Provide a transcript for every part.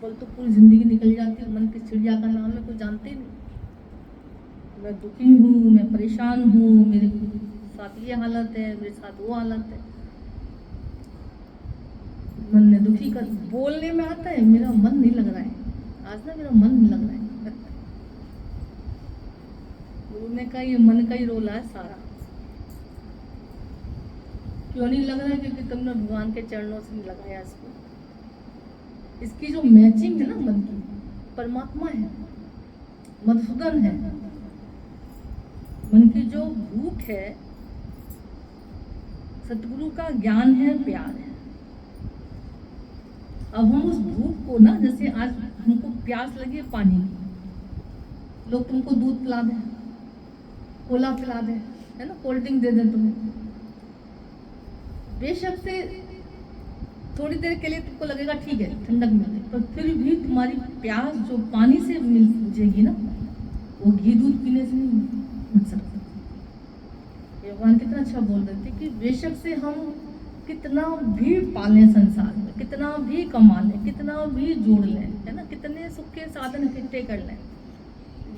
पल तो पूरी जिंदगी निकल जाती है। मन की चिड़िया का नाम है कोई जानते ही नहीं। मैं दुखी हूँ, मैं परेशान हूँ, मेरे साथ ये हालत है, मेरे साथ वो हालत है। मन ने दुखी कर, बोलने में आता है मेरा मन नहीं लग रहा है, आज ना मेरा मन नहीं लग रहा है। गुरु ने कहा ये मन का ही रोल है सारा। क्यों नहीं लग रहा है? क्योंकि तुमने भगवान के चरणों से नहीं लगाया इसको। इसकी जो मैचिंग है ना मन की, परमात्मा है, मधुसूदन है। मन की जो भूख है, सतगुरु का ज्ञान है, प्यार है। अब हम उस भूख को ना, जैसे आज हमको प्यास लगी है पानी की, लोग तुमको दूध पिला दें, कोला पिला दें, है ना, कोल्ड ड्रिंक दे दें तुम्हें, बेशक से थोड़ी देर के लिए तुमको लगेगा ठीक है ठंडक मिल गई, पर फिर भी तुम्हारी प्यास जो पानी से मिल जाएगी ना, वो घी दूध पीने से नहीं मिल सकती। भगवान कितना अच्छा बोल रहे थे कि बेशक से हम कितना भी पालें संसार में, कितना भी कमा लें, कितना भी जोड़ लें, है ना, कितने सुख के साधन इकट्ठे कर लें,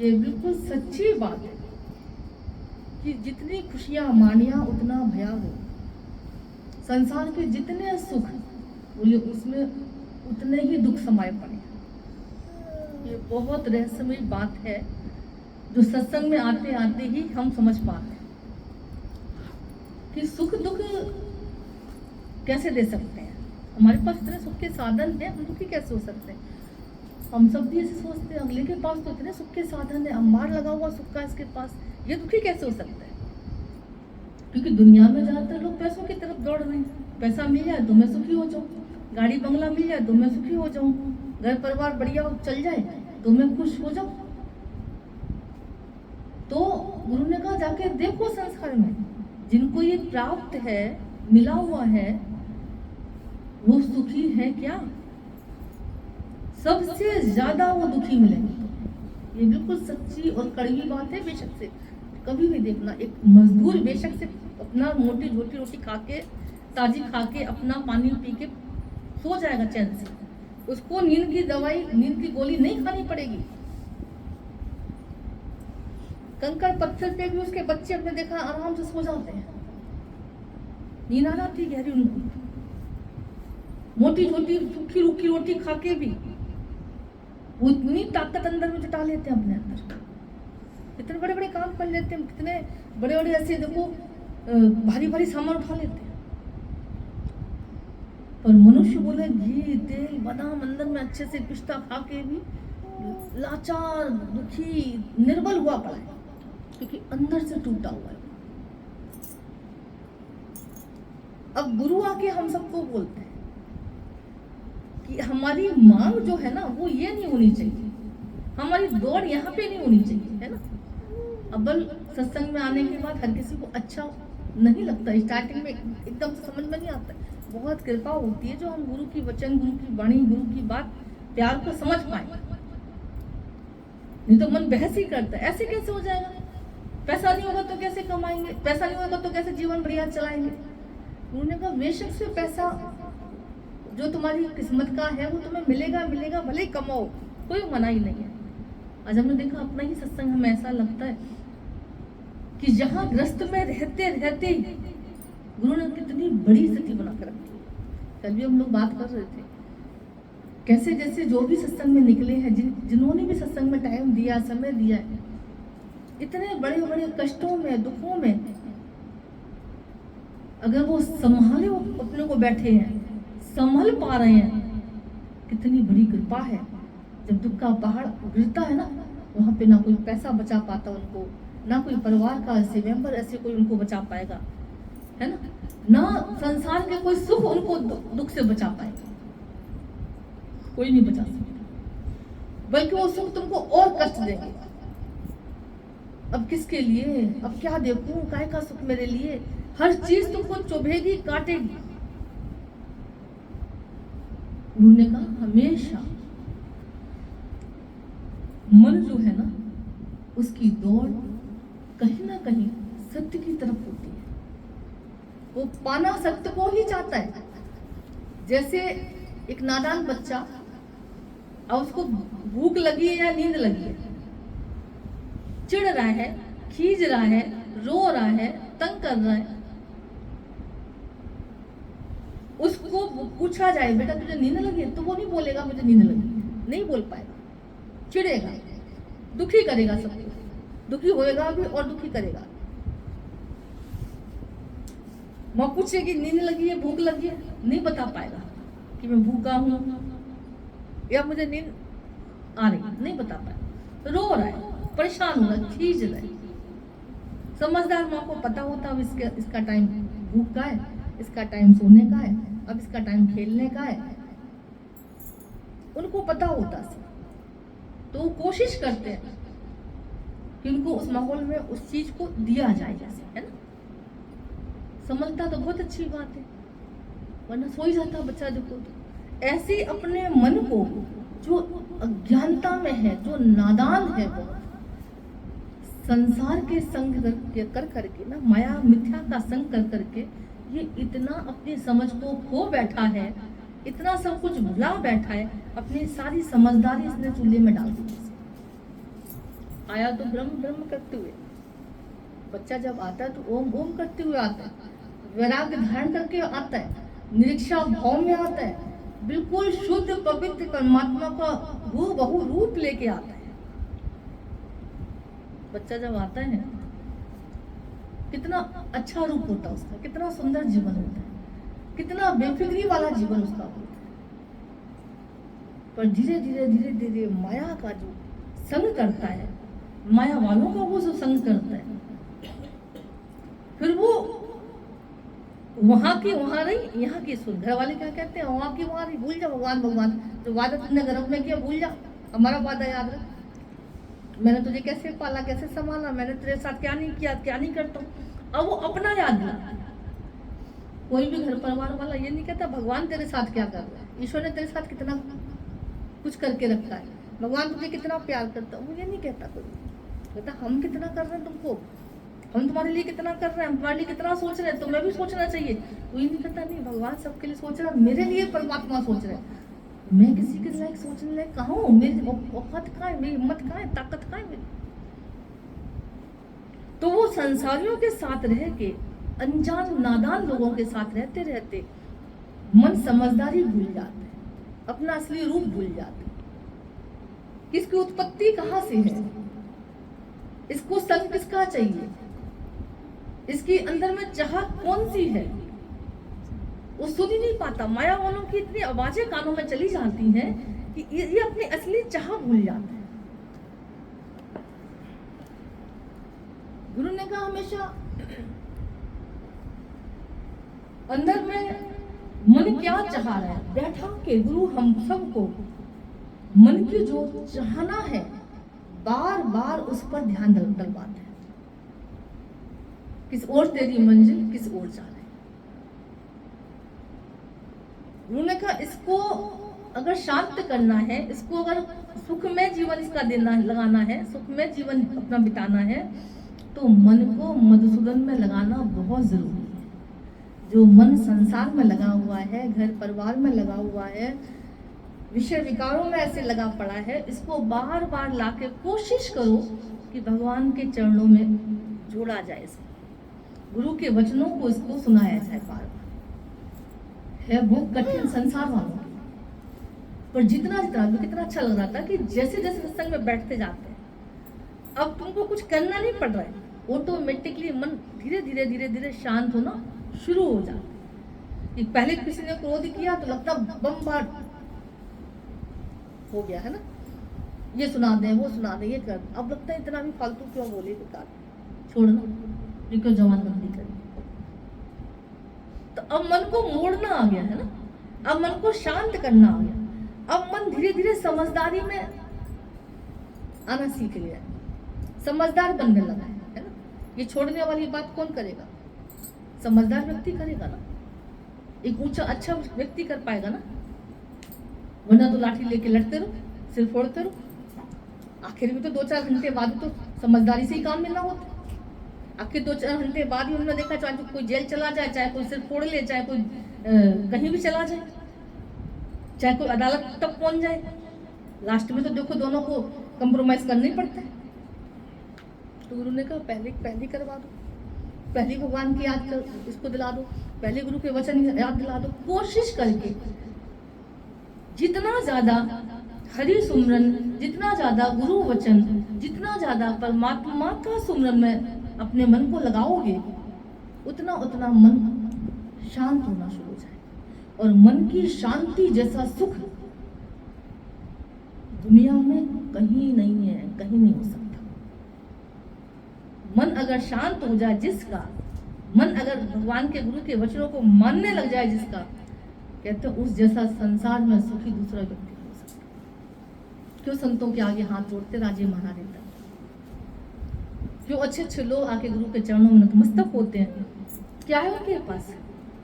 ये बिल्कुल सच्ची बात है कि जितनी खुशियां मानिया उतना भयावह। संसार के जितने सुख बोले उसमें उतने ही दुख समाये पड़े। ये बहुत रहस्यमय बात है जो सत्संग में आते आते ही हम समझ पाते हैं कि सुख दुख कैसे दे सकते हैं। हमारे पास इतने सुख के साधन हैं, हम दुखी कैसे हो सकते हैं? हम सब भी ऐसे सोचते हैं अगले के पास तो इतने सुख के साधन है, अंबार लगा हुआ सुख का इसके पास, ये दुखी कैसे हो सकता है? क्योंकि दुनिया में ज्यादातर लोग पैसों की तरफ दौड़ रहे हैं। पैसा मिल जाए तो मैं सुखी हो जाऊँ, गाड़ी बंगला मिल जाए तो मैं सुखी हो जाऊँ, घर परिवार बढ़िया चल जाए तो मैं खुश हो जाऊँ। तो गुरु ने कहा जाके देखो संसार में जिनको ये प्राप्त है, मिला हुआ है, वो सुखी है क्या? सबसे ज्यादा वो दुखी मिलेंगे। ये बिल्कुल सच्ची और कड़वी बात है। बेशक से कभी भी देखना, एक मजदूर बेशक से अपना मोटी झोटी रोटी खा के, ताजी खा के, अपना पानी पी के सो जाएगा चैन से, उसको नींद की दवाई, नींद की गोली नहीं खानी पड़ेगी। कंकड़ पत्थर पे भी उसके बच्चे अपने देखा आराम से सो जाते हैं, नींद आ जाती गहरी उनको। मोटी छोटी सूखी रूखी रोटी खा के भी वो इतनी ताकत अंदर में जुटा लेते हैं अपने अंदर, इतने बड़े बड़े काम कर लेते हैं, कितने बड़े बड़े ऐसे देखो भारी भारी सामान उठा लेते हैं। पर मनुष्य बोले घी तेल बादाम अंदर में अच्छे से पिस्ता खा के भी लाचार, दुखी, निर्बल हुआ पड़ा है, क्योंकि अंदर से टूटा हुआ है। अब गुरु आके हम सबको बोलते हैं कि हमारी मांग जो है ना वो ये नहीं होनी चाहिए, हमारी दौड़ यहाँ पे नहीं होनी चाहिए, है ना। अब्बल सत्संग में आने के बाद हर किसी को अच्छा नहीं लगता, स्टार्टिंग में एकदम से समझ में नहीं आता। बहुत कृपा होती है जो हम गुरु की वचन, गुरु की वाणी, गुरु की बात, प्यार को समझ पाए। नहीं तो मन बहस ही करता है, ऐसे कैसे हो जाएगा, पैसा नहीं होगा तो कैसे कमाएंगे, पैसा नहीं होगा तो कैसे जीवन बढ़िया चलाएंगे। उन्होंने कहा बेशक से पैसा जो तुम्हारी किस्मत का है वो तुम्हें मिलेगा मिलेगा, भले ही कमाओ, कोई मना ही नहीं है। आज हमने देखा अपना ही सत्संग, हमें ऐसा लगता है कि जहां ग्रस्त में रहते रहते गुरु ने कितनी बड़ी स्थिति बना कर रखी है। कल भी हम लोग बात कर रहे थे कैसे जैसे जो भी सत्संग में निकले हैं, जिन्होंने भी सत्संग में टाइम दिया, समय दिया है, इतने बड़े बड़े कष्टों में, दुखों में अगर वो संभाले अपने को बैठे हैं, संभल पा रहे हैं, कितनी बड़ी कृपा है। जब दुख का पहाड़ गिरता है ना, वहां पे ना कोई पैसा बचा पाता उनको, ना कोई परिवार का ऐसे मेंबर ऐसे कोई उनको बचा पाएगा, है ना संसार के कोई सुख उनको दुख से बचा पाएगा, कोई नहीं बचा सकता, बल्कि वो सुख तुमको और कष्ट देंगे। अब किसके लिए, अब क्या देखूं, काय का सुख मेरे लिए, हर चीज तुमको चुभेगी, काटेगी। उन्होंने कहा हमेशा मन जो है ना उसकी दौड़ कहीं ना कहीं सत्य की तरफ होती है, वो पाना सत्य को ही चाहता है। जैसे एक नादान बच्चा अब उसको भूख लगी है या नींद लगी है, चिढ़ रहा है, खींच रहा है, रो रहा है, तंग कर रहा है, उसको पूछा जाए बेटा तुझे नींद लगी है, तो वो नहीं बोलेगा मुझे नींद लगी है, नहीं बोल पाएगा, चिढ़ेगा, दुखी करेगा सबको, दुखी होएगा भी और दुखी करेगा। माँ पूछे कि नींद लगी है, भूख लगी है, नहीं बता पाएगा कि मैं भूखा हूं या मुझे नींद आ रही, नहीं बता पाएगा, रो रहा है, परेशान हो रहा है, खींच रहा है। समझदार माँ को पता होता अब इसका टाइम भूख का है, इसका टाइम सोने का है, अब इसका टाइम खेलने का है, उनको पता होता तो वो कोशिश करते हैं कि उनको उस माहौल में उस चीज को दिया जाए, जैसे है ना। समझता तो बहुत अच्छी बात है, वरना सो ही जाता बच्चा देखो तो। ऐसे अपने मन को जो अज्ञानता में है, जो नादान है, बहुत संसार के संग कर करके ना, माया मिथ्या का संग कर करके ये इतना अपनी समझ को खो बैठा है, इतना सब कुछ भुला बैठा है, अपनी सारी समझदारी इसने चूल्हे में डाल दी। आया तो ब्रह्म ब्रह्म करते हुए, बच्चा जब आता है तो ओम ओम करते हुए आता है, वैराग्य धारण करके आता है, निरीक्षा भाव में आता है, बिल्कुल शुद्ध पवित्र परमात्मा का हूबहू रूप लेके आता है। बच्चा जब आता है कितना अच्छा रूप होता है उसका, कितना सुंदर जीवन होता है, कितना बेफिक्री वाला जीवन उसका होता है। पर धीरे धीरे धीरे धीरे माया का जो संग करता है, माया वालों का वो जो संग करता है, फिर वो वहां की वहां रही, यहाँ की सुन। घर वाले क्या कहते हैं, वहां की वहां रही, भूल जा भगवान भगवान, जो वादा तुमने गर्भ में किया भूल जा, हमारा वादा याद रख, मैंने तुझे कैसे पाला, कैसे संभाला, मैंने तेरे साथ क्या नहीं किया, क्या नहीं करता हूँ। अब वो अपना याद रहा। कोई भी घर परिवार वाला ये नहीं कहता भगवान तेरे साथ क्या कर रहा है, ईश्वर ने तेरे साथ कितना कुछ करके रखा है, भगवान तुझे कितना प्यार करता है, वो ये नहीं कहता कोई। कहता हम कितना कर रहे हैं तुमको, हम तुम्हारे लिए कितना कर रहे हैं, हम तुम्हारे लिए कितना सोच रहे हैं, तुम्हें भी सोचना चाहिए। कोई नहीं कहता नहीं भगवान सबके लिए सोच रहा है, मेरे लिए परमात्मा सोच रहे हैं, मैं किसी के लायक सोचने लायक कहाँ हूँ, मेरी औकात कहाँ है, मेरी हिम्मत कहाँ है, ताकत कहाँ है मेरी। तो वो संसारियों के साथ रह के, अनजान नादान लोगों के साथ रहते रहते मन समझदारी भूल जाता है, अपना असली रूप भूल जाता है, किसकी उत्पत्ति कहाँ से है, इसको संग किसका चाहिए, इसके अंदर में चाह कौन सी है, वो सुन ही नहीं पाता। माया वालों की इतनी आवाजें कानों में चली जाती हैं कि ये अपनी असली चाह भूल जाता है। गुरु ने कहा हमेशा अंदर में मन क्या चाह रहा है, बैठा के गुरु हम सबको मन की जो चाहना है बार बार उस पर ध्यान डलवाते हैं, किस ओर तेरी मंजिल, किस ओर जा रहे। उन्होंने कहा इसको अगर शांत करना है, इसको अगर सुखमय जीवन इसका देना लगाना है, सुखमय जीवन अपना बिताना है, तो मन को मधुसूदन में लगाना बहुत जरूरी है। जो मन संसार में लगा हुआ है, घर परिवार में लगा हुआ है, विषय विकारों में ऐसे लगा पड़ा है, इसको बार बार लाके कोशिश करो कि भगवान के चरणों में जोड़ा जाए, इसको गुरु के वचनों को इसको सुनाया जाए बार बार। है बहुत कठिन संसार वालों की, पर जितना जितना कितना अच्छा लग रहा था कि जैसे जैसे सत्संग में बैठते जाते हैं, अब तुमको कुछ करना नहीं पड़ रहा है, ऑटोमेटिकली मन धीरे धीरे धीरे धीरे शांत होना शुरू हो जाता है। पहले किसी ने क्रोध किया तो लगता बमबार्ड हो गया है ना, ये सुना दे, वो सुना दे, ये कर, अब लगता है इतना भी फालतू क्यों बोले, बेकार छोड़ना, ये क्यों जवानबंदी करी। तो अब मन को मोड़ना आ गया है ना, अब मन को शांत करना आ गया, अब मन धीरे धीरे समझदारी में आना सीख लिया, समझदार बनने लगा है ना। ये छोड़ने वाली बात कौन करेगा, समझदार व्यक्ति करेगा ना, एक ऊंचा अच्छा व्यक्ति कर पाएगा ना, वरना तो लाठी लेके लड़ते रहो, सिर फोड़ते रहो, आखिर में तो 2-4 घंटे बाद तो समझदारी से ही काम मिलना होता है। आखिर 2-4 घंटे बाद ही उन्होंने देखा, चाहे कोई जेल चला जाए, चाहे कोई सिर फोड़ ले, चाहे कोई कहीं भी चला जाए, चाहे कोई अदालत तक पहुंच जाए, लास्ट में तो देखो दोनों को कंप्रोमाइज करना ही पड़ता है। तो गुरु ने कहा पहले करवा दो, पहले भगवान की याद कर इसको दिला दो, पहले गुरु के वचन याद दिला दो। कोशिश करके जितना ज्यादा हरि सुमरन, जितना ज्यादा गुरु वचन, जितना ज्यादा परमात्मा का सुमरन में अपने मन को लगाओगे, उतना उतना मन शांत होना शुरू हो जाए। और मन की शांति जैसा सुख दुनिया में कहीं नहीं है, कहीं नहीं हो सकता। मन अगर शांत हो जाए जिसका, मन अगर भगवान के गुरु के वचनों को मानने लग जाए जिसका, कहते हैं उस जैसा संसार में सुखी दूसरा व्यक्ति हो सकता। क्यों संतों के आगे हाथ जोड़ते राजे महाराजे तक, क्यों अच्छे अच्छे लोग आके गुरु के चरणों में नतमस्तक होते हैं। क्या है उनके पास?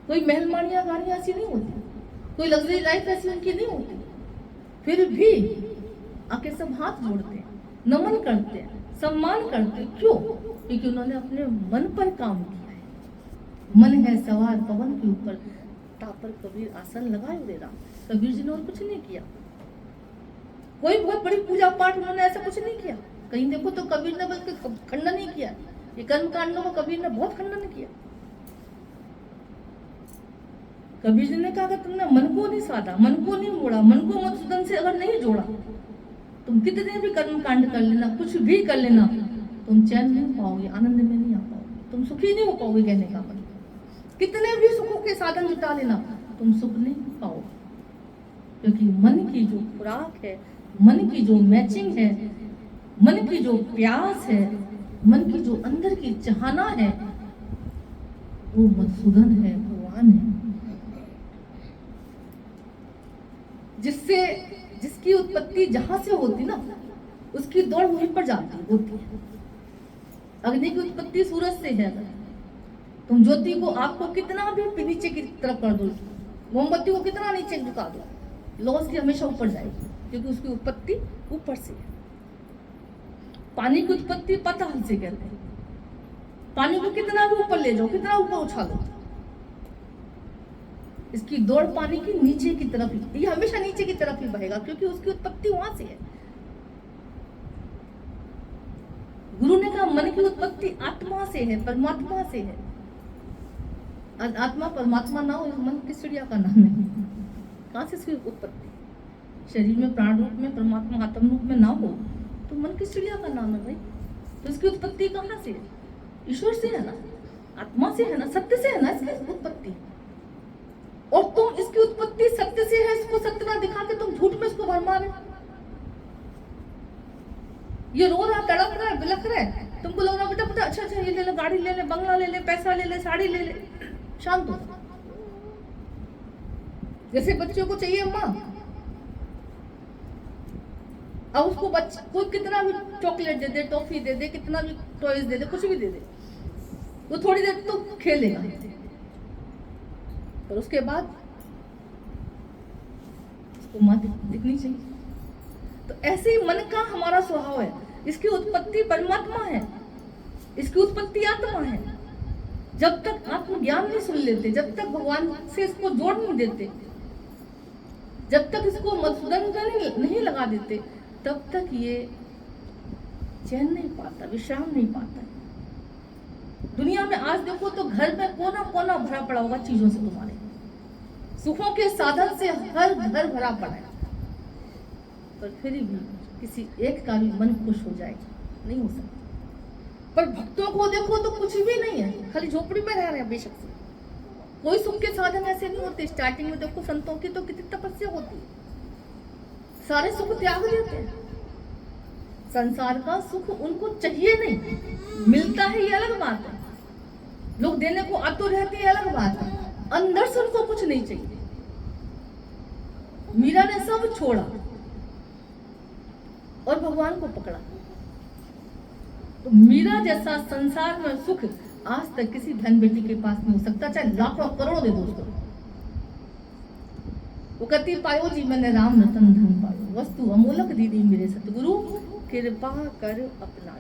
कोई महलमानियां गाड़ियां ऐसी नहीं होती, कोई लग्जरी लाइफ ऐसी उनकी नहीं होती, फिर भी आके सब हाथ जोड़ते हैं, नमन करते हैं, सम्मान करते हैं। क्यों? क्योंकि उन्होंने अपने मन पर काम किया है। मन है सवार पवन के ऊपर, तापर कबीर आसन लगाए हुए राम। कबीर जी ने और कुछ नहीं किया, कोई बहुत बड़ी पूजा पाठ उन्होंने ऐसा कुछ नहीं किया। कहीं देखो तो कबीर ने बल्कि खंडन नहीं किया, ये कर्म कांडों को कबीर ने बहुत खंडन किया। कबीर जी ने कहा कि तुमने मन को नहीं साधा, मन को नहीं मोड़ा, मन को मधुसूदन से अगर नहीं जोड़ा, तुम कितने भी कर्म कांड कर लेना, कुछ भी कर लेना, तुम चैन नहीं पाओगे, आनंद में नहीं आ पाओगे, तुम सुखी नहीं हो पाओगे। कहने का मतलब कितने भी सुखों के साधन जुटा लेना, तुम सुख नहीं पाओगे। क्योंकि मन की जो खुराक है, मन की जो मैचिंग है, मन की जो प्यास है, मन की जो अंदर की चाहना है, वो मधुसूदन है, भगवान है। जिसकी उत्पत्ति जहां से होती ना, उसकी दौड़ वहीं पर जाती होती है। अग्नि की उत्पत्ति सूरज से है। तुम ज्योति को, आग को कितना भी नीचे की तरफ कर दो, मोमबत्ती को कितना नीचे झुका दो, लौ से हमेशा ऊपर जाएगी, क्योंकि उसकी उत्पत्ति ऊपर से है। पानी की उत्पत्ति पाताल से कहते हैं। पानी को कितना भी ऊपर ले जाओ, कितना ऊपर उछालो, इसकी दौड़ पानी की नीचे की तरफ ही, ये हमेशा नीचे की तरफ ही बहेगा, क्योंकि उसकी उत्पत्ति वहां से है। गुरु ने कहा मन की उत्पत्ति आत्मा से है, परमात्मा से है। आत्मा परमात्मा ना हो, मन किस चिड़िया का नाम है? कहां से इसकी उत्पत्ति? शरीर में प्राण रूप में, परमात्मा आत्म रूप में ना हो तो मन किस चिड़िया का नाम है भाई? तो इसकी उत्पत्ति कहां से है? ईश्वर से है ना, आत्मा से है ना, सत्य से है ना इसकी उत्पत्ति। और तुम इसकी उत्पत्ति सत्य से है, इसको सत्य ना दिखा के तुम झूठ में इसको भरमा रहे। ये रो रहा, तड़प रहा है, बिलख रहा है, तुमको लग रहा बेटा बेटा अच्छा अच्छा ये ले ले, गाड़ी ले ले, बंगला ले ले, पैसा ले ले, साड़ी ले ले, शांत हो। जैसे बच्चों को चाहिए माँ, अब उसको कोई कितना भी चॉकलेट दे दे, टॉफी दे दे, कितना भी टॉयज दे दे, कुछ भी दे दे, वो थोड़ी देर तो खेलेगा, पर उसके बाद उसको माँ दिखनी चाहिए। तो ऐसे ही मन का हमारा स्वभाव है। इसकी उत्पत्ति परमात्मा है, इसकी उत्पत्ति आत्मा है। जब तक आत्मज्ञान नहीं सुन लेते, जब तक भगवान से इसको जोड़ नहीं देते, जब तक इसको मधुसूदन नहीं लगा देते, तब तक ये चैन नहीं पाता, विश्राम नहीं पाता। दुनिया में आज देखो तो घर में कोना कोना भरा पड़ा होगा चीजों से, तुम्हारे सुखों के साधन से हर घर भरा पड़ा है, पर फिर भी किसी एक का भी मन खुश हो जाए नहीं हो सकता। पर भक्तों को देखो तो कुछ भी नहीं है, खाली झोपड़ी में रह रहे हैं। बेशक से कोई सुख के साधन ऐसे नहीं होते। स्टार्टिंग में देखो संतों की तो कितनी तपस्या होती है, सारे सुख त्याग देते हैं। संसार का सुख उनको चाहिए नहीं, मिलता है ये अलग बात है, लोग देने को आतुर रहते हैं अलग बात है, अंदर से उनको कुछ नहीं चाहिए। मीरा ने सब छोड़ा और भगवान को पकड़ा। तो मीरा जैसा संसार में सुख आज तक किसी धन बेटी के पास नहीं हो सकता, चाहे लाखों करोड़ों दे दो उसको। वो कहती पायो जी मैंने राम रतन धन पायो, वस्तु अमोलक दीदी मेरे सतगुरु, कृपा कर अपना।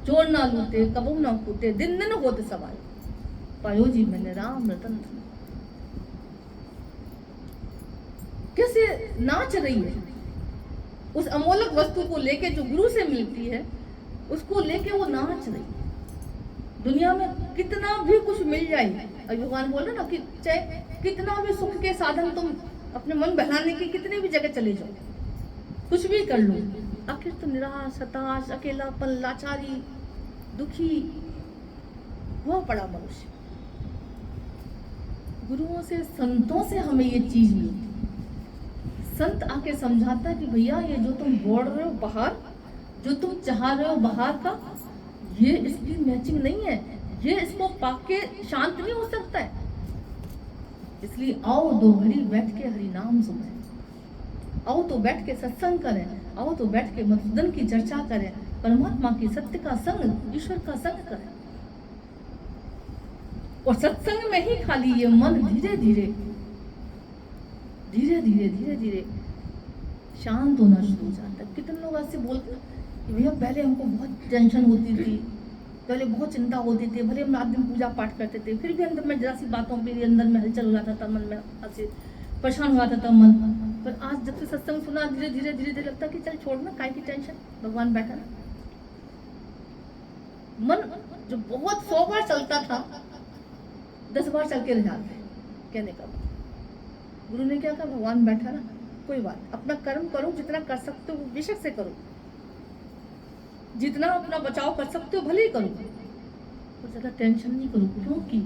चोर ना लूटे कबू ना कूटे, दिन दिन होते सवाल, पायो जी मैंने राम रतन धन। कैसे नाच रही है उस अमोलक वस्तु को लेके जो गुरु से मिलती है, उसको लेके वो नाच रही है। दुनिया में कितना भी कुछ मिल जाए, और भगवान बोल रहे ना कि चाहे कितना भी सुख के साधन तुम अपने मन बहलाने की कितने भी जगह चले जाओ, कुछ भी कर लो, आखिर तो निराश, हताश, अकेलापन, लाचारी, दुखी हुआ पड़ा मनुष्य। गुरुओं से, संतों से हमें ये चीज मिलती। संत आके समझाता है कि भैया ये जो तुम बोल रहे हो बाहर, जो तुम चाह रहे हो बाहर का, ये इसकी मैचिंग नहीं है, ये इसको पाके शांत नहीं हो सकता है। इसलिए आओ 2 घड़ी बैठ के हरि नाम सुने, आओ तो बैठ के सत्संग करें, आओ तो बैठ के मधुसूदन की चर्चा करें, परमात्मा की सत्य का संग, ईश्वर का संग करें। और सत्संग में ही खाली ये मन धीरे धीरे धीरे धीरे धीरे धीरे शांत होना शुरू हो जाता है। कितने लोग ऐसे बोलते हैं कि भैया पहले हमको बहुत टेंशन होती थी, पहले बहुत चिंता होती थी, भले हम रात दिन पूजा पाठ करते थे, फिर भी अंदर में जरा सी बातों पे अंदर में हलचल हो जाता था, मन में ऐसे परेशान हो जाता था मन। पर आज जब से सत्संग सुना, धीरे धीरे धीरे धीरे लगता कि चल छोड़ ना, काय की टेंशन, भगवान बैठा ना। मन जो बहुत 100 बार चलता था 10 बार चल के रह जाते, कहने का गुरु ने क्या कहा, भगवान बैठा ना, कोई बात, अपना कर्म करो, जितना कर सकते हो बेशक से करो, जितना अपना बचाव कर सकते हो भले ही करो, और ज्यादा टेंशन नहीं करो। क्योंकि